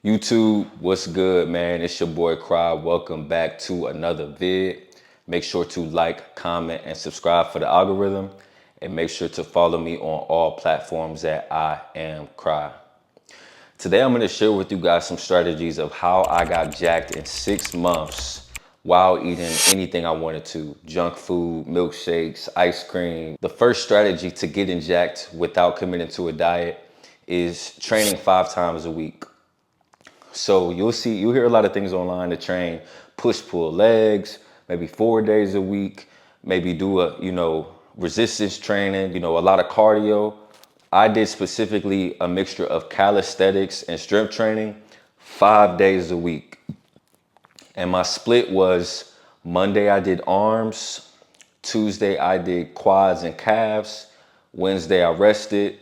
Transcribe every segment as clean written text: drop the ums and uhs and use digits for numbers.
YouTube, what's good, man? It's your boy Cry. Welcome back to another vid. Make sure to like, comment, and subscribe for the algorithm. And make sure to follow me on all platforms at I Am Cry. Today I'm going to share with you guys some strategies of how I got jacked in 6 months while eating anything I wanted to. Junk food, milkshakes, ice cream. The first strategy to getting jacked without committing to a diet is training 5 times a week. So you'll hear a lot of things online to train push-pull legs, maybe 4 days a week, maybe do resistance training, a lot of cardio. I did specifically a mixture of calisthenics and strength training 5 days a week. And my split was Monday I did arms, Tuesday I did quads and calves, Wednesday I rested,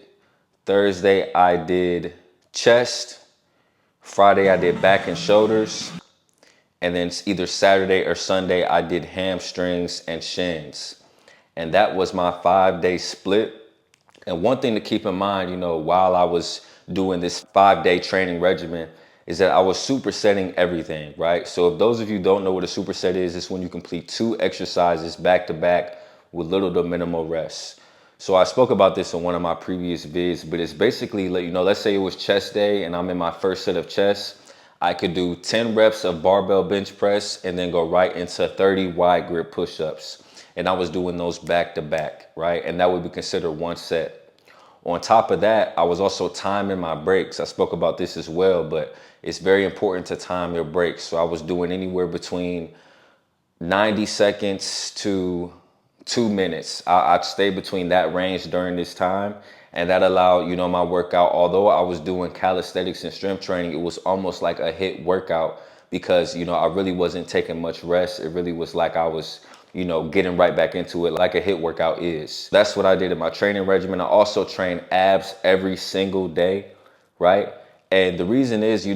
Thursday I did chest, Friday I did back and shoulders, and then either Saturday or Sunday I did hamstrings and shins. And that was my 5-day split. And one thing to keep in mind, while I was doing this 5-day training regimen is that I was supersetting everything, right? So if those of you don't know what a superset is, it's when you complete 2 exercises back to back with little to minimal rest. So I spoke about this in one of my previous vids, but it's basically, let's say it was chest day and I'm in my first set of chest. I could do 10 reps of barbell bench press and then go right into 30 wide grip push-ups. And I was doing those back to back, right? And that would be considered one set. On top of that, I was also timing my breaks. I spoke about this as well, but it's very important to time your breaks. So I was doing anywhere between 90 seconds to 2 minutes. I'd stay between that range during this time. And that allowed, my workout, although I was doing calisthenics and strength training, it was almost like a HIIT workout because, I really wasn't taking much rest. It really was like I was, getting right back into it like a HIIT workout is. That's what I did in my training regimen. I also train abs every single day, right? And the reason is,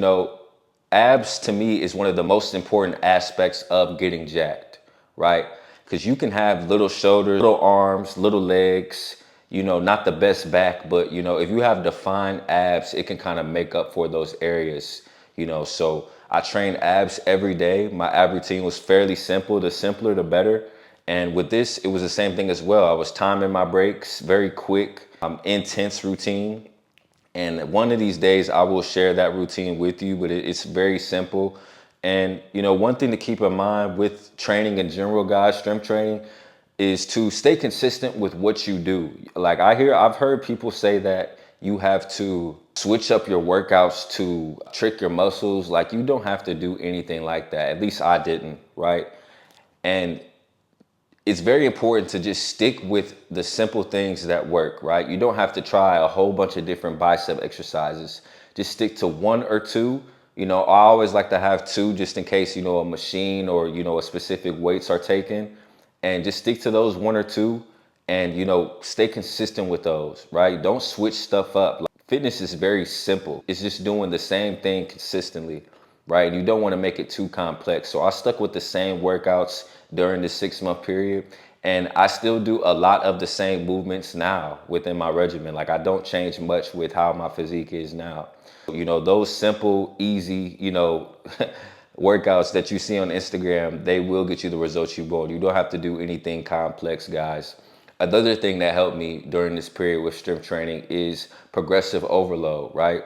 abs to me is one of the most important aspects of getting jacked, right? Because you can have little shoulders, little arms, little legs, not the best back, but, if you have defined abs, it can kind of make up for those areas, So I train abs every day. My ab routine was fairly simple. The simpler, the better. And with this, it was the same thing as well. I was timing my breaks, very quick, intense routine. And one of these days I will share that routine with you, but it's very simple. And, one thing to keep in mind with training in general, guys, strength training, is to stay consistent with what you do. Like I've heard people say that you have to switch up your workouts to trick your muscles. Like you don't have to do anything like that. At least I didn't, right? And it's very important to just stick with the simple things that work, right? You don't have to try a whole bunch of different bicep exercises. Just stick to 1 or 2. I always like to have 2 just in case, a machine or, a specific weights are taken. And just stick to those 1 or 2 and, stay consistent with those, right? Don't switch stuff up. Like, fitness is very simple. It's just doing the same thing consistently, right? You don't want to make it too complex. So I stuck with the same workouts during the 6-month period. And I still do a lot of the same movements now within my regimen. Like I don't change much with how my physique is now. Those simple, easy, workouts that you see on Instagram, they will get you the results you want. You don't have to do anything complex, guys. Another thing that helped me during this period with strength training is progressive overload, right?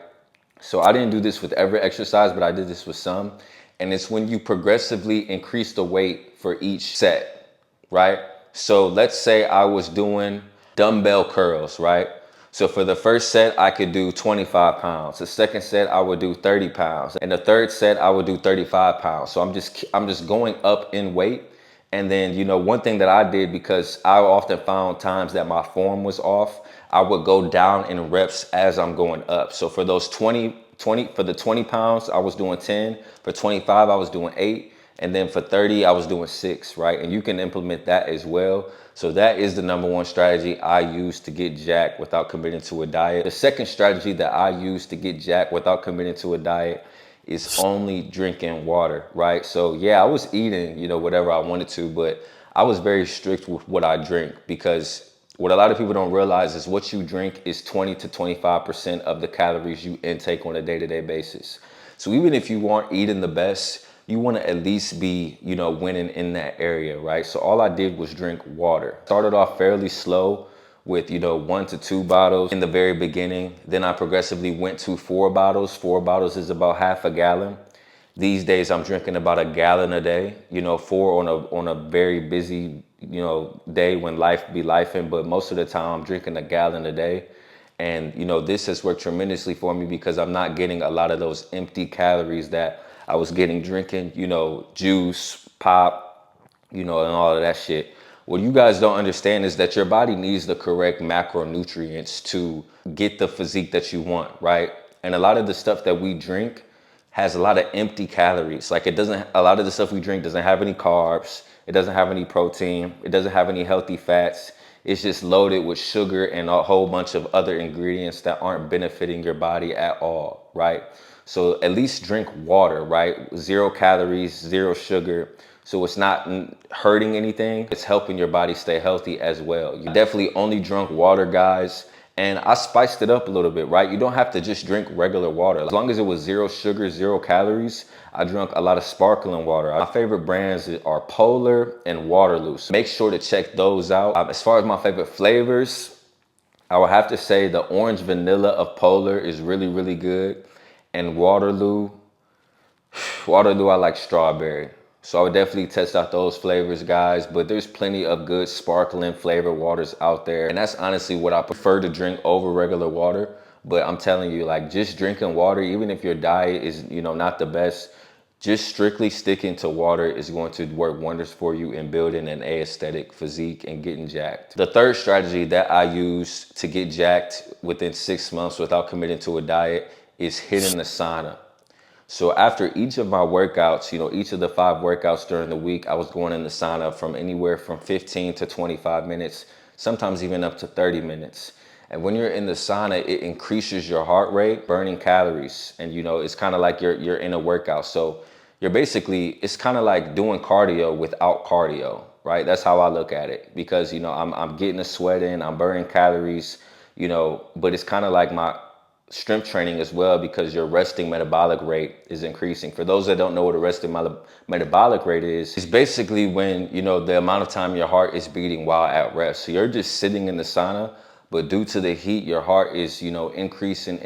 So I didn't do this with every exercise, but I did this with some. And it's when you progressively increase the weight for each set, right? So let's say I was doing dumbbell curls, right? So for the first set, I could do 25 pounds. The second set, I would do 30 pounds. And the third set, I would do 35 pounds. So I'm just going up in weight. And then, one thing that I did, because I often found times that my form was off, I would go down in reps as I'm going up. So for those 20 for the 20 pounds, I was doing 10. For 25, I was doing 8. And then for 30, I was doing 6, right? And you can implement that as well. So that is the number 1 strategy I use to get jacked without committing to a diet. The second strategy that I use to get jacked without committing to a diet is only drinking water, right? So yeah, I was eating, whatever I wanted to, but I was very strict with what I drink because what a lot of people don't realize is what you drink is 20 to 25% of the calories you intake on a day-to-day basis. So even if you aren't eating the best, you want to at least be, you know, winning in that area, right? So all I did was drink water. Started off fairly slow with, you know, 1 to 2 bottles in the very beginning. Then I progressively went to 4 bottles. 4 bottles is about half a gallon. These days I'm drinking about a gallon a day, you know, 4 on a very busy, you know, day when life be lifing, but most of the time I'm drinking a gallon a day. And, you know, this has worked tremendously for me because I'm not getting a lot of those empty calories that I was getting drinking, you know, juice, pop, you know, and all of that shit. What you guys don't understand is that your body needs the correct macronutrients to get the physique that you want, right? And a lot of the stuff that we drink has a lot of empty calories. Like a lot of the stuff we drink doesn't have any carbs. It doesn't have any protein. It doesn't have any healthy fats. It's just loaded with sugar and a whole bunch of other ingredients that aren't benefiting your body at all, right? So at least drink water, right? 0 calories, 0 sugar. So it's not hurting anything. It's helping your body stay healthy as well. You definitely only drunk water, guys. And I spiced it up a little bit, right? You don't have to just drink regular water. As long as it was 0 sugar, 0 calories, I drank a lot of sparkling water. My favorite brands are Polar and Waterloo. So make sure to check those out. As far as my favorite flavors, I would have to say the orange vanilla of Polar is really, really good. And Waterloo, I like strawberry. So I would definitely test out those flavors, guys. But there's plenty of good sparkling flavored waters out there. And that's honestly what I prefer to drink over regular water. But I'm telling you, like, just drinking water, even if your diet is, you know, not the best, just strictly sticking to water is going to work wonders for you in building an aesthetic physique and getting jacked. The third strategy that I use to get jacked within 6 months without committing to a diet is hitting the sauna. So after each of my workouts, you know, each of the 5 workouts during the week, I was going in the sauna from anywhere from 15 to 25 minutes, sometimes even up to 30 minutes. And when you're in the sauna, it increases your heart rate, burning calories. And, you know, it's kind of like you're in a workout. So it's kind of like doing cardio without cardio, right? That's how I look at it because, you know, I'm getting a sweat in, I'm burning calories, you know, but it's kind of like my strength training as well because your resting metabolic rate is increasing. For those that don't know what a resting metabolic rate is, it's basically when, you know, the amount of time your heart is beating while at rest. So you're just sitting in the sauna, but due to the heat, your heart is, you know, increasing.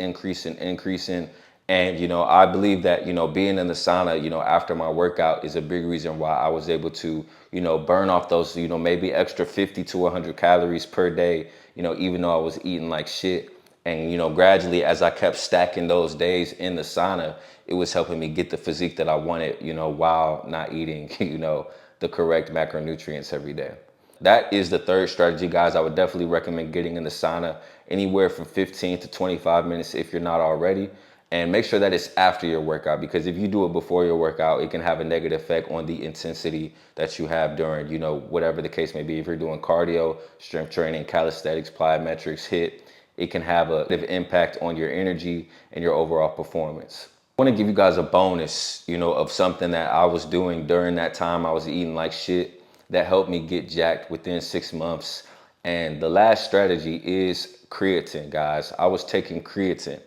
And, you know, I believe that, you know, being in the sauna, you know, after my workout is a big reason why I was able to, you know, burn off those, you know, maybe extra 50 to 100 calories per day, you know, even though I was eating like shit. And, you know, gradually as I kept stacking those days in the sauna, it was helping me get the physique that I wanted, you know, while not eating, you know, the correct macronutrients every day. That is the third strategy, guys. I would definitely recommend getting in the sauna anywhere from 15 to 25 minutes if you're not already. And make sure that it's after your workout because if you do it before your workout, it can have a negative effect on the intensity that you have during, you know, whatever the case may be. If you're doing cardio, strength training, calisthenics, plyometrics, HIIT, it can have a negative impact on your energy and your overall performance. I want to give you guys a bonus, you know, of something that I was doing during that time I was eating like shit that helped me get jacked within 6 months. And the last strategy is creatine, guys. I was taking creatine.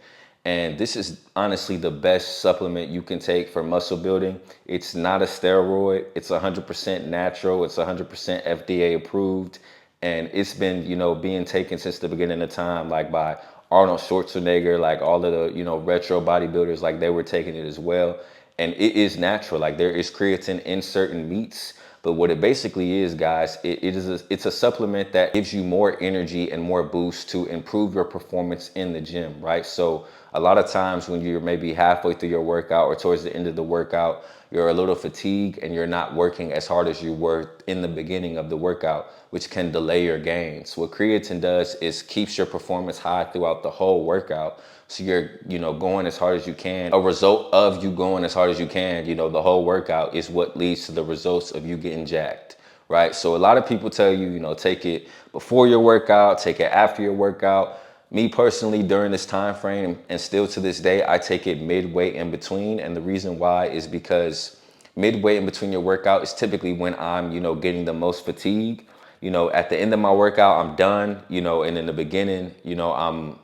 And this is honestly the best supplement you can take for muscle building. It's not a steroid. It's 100% natural. It's 100% FDA approved. And it's been, you know, being taken since the beginning of time, like by Arnold Schwarzenegger, like all of the, you know, retro bodybuilders, like they were taking it as well. And it is natural. Like there is creatine in certain meats. But what it basically is, guys, it's a supplement that gives you more energy and more boost to improve your performance in the gym, right? So a lot of times when you're maybe halfway through your workout or towards the end of the workout, you're a little fatigued and you're not working as hard as you were in the beginning of the workout, which can delay your gains. What creatine does is keeps your performance high throughout the whole workout. So you're, you know, going as hard as you can. A result of you going as hard as you can, you know, the whole workout is what leads to the results of you getting jacked, right? So a lot of people tell you, you know, take it before your workout, take it after your workout. Me personally, during this time frame, and still to this day, I take it midway in between. And the reason why is because midway in between your workout is typically when I'm, you know, getting the most fatigue. You know, at the end of my workout, I'm done, you know, and in the beginning, you know, I'm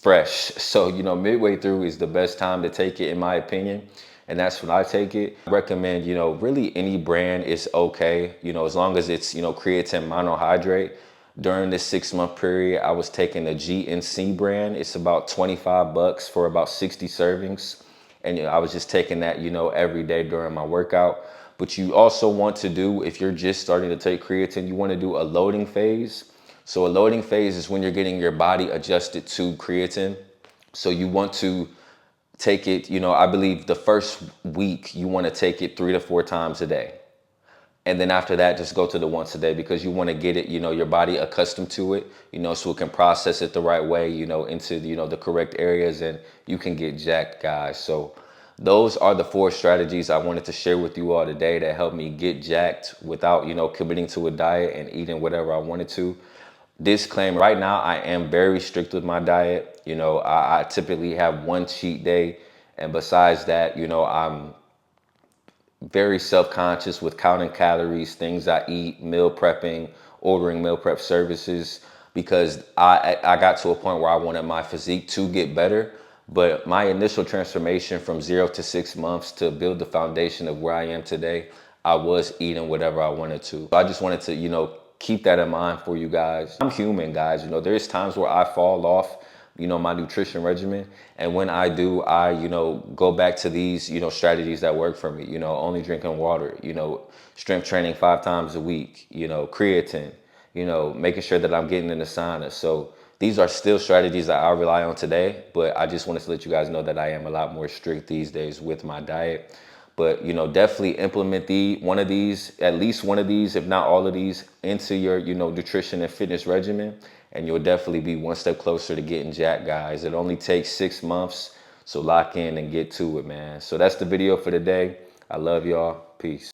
fresh. So, midway through is the best time to take it, in my opinion. And that's when I take it. I recommend, really any brand is okay, as long as it's, creatine monohydrate. During this 6-month period, I was taking the GNC brand. It's about 25 bucks for about 60 servings. And I was just taking that, every day during my workout. But you also want to do, if you're just starting to take creatine, you want to do a loading phase. So a loading phase is when you're getting your body adjusted to creatine. So you want to take it, I believe the first week you want to take it 3 to 4 times a day. And then after that, just go to the once a day, because you want to get it, your body accustomed to it, so it can process it the right way, into, the correct areas, and you can get jacked, guys. So those are the 4 strategies I wanted to share with you all today that helped me get jacked without, committing to a diet and eating whatever I wanted to. Disclaimer, right now I am very strict with my diet. I typically have 1 cheat day. And besides that, I'm very self-conscious with counting calories, things I eat, meal prepping, ordering meal prep services, because I got to a point where I wanted my physique to get better. But my initial transformation from 0 to 6 months to build the foundation of where I am today, I was eating whatever I wanted to. So I just wanted to, keep that in mind for you guys. I'm human, guys. There's times where I fall off, my nutrition regimen. And when I do, I, go back to these, strategies that work for me, only drinking water, strength training 5 times a week, creatine, making sure that I'm getting in the sauna. So these are still strategies that I rely on today, but I just wanted to let you guys know that I am a lot more strict these days with my diet. But, definitely implement at least one of these, if not all of these, into your, nutrition and fitness regimen. And you'll definitely be one step closer to getting jacked, guys. It only takes 6 months. So lock in and get to it, man. So that's the video for today. I love y'all. Peace.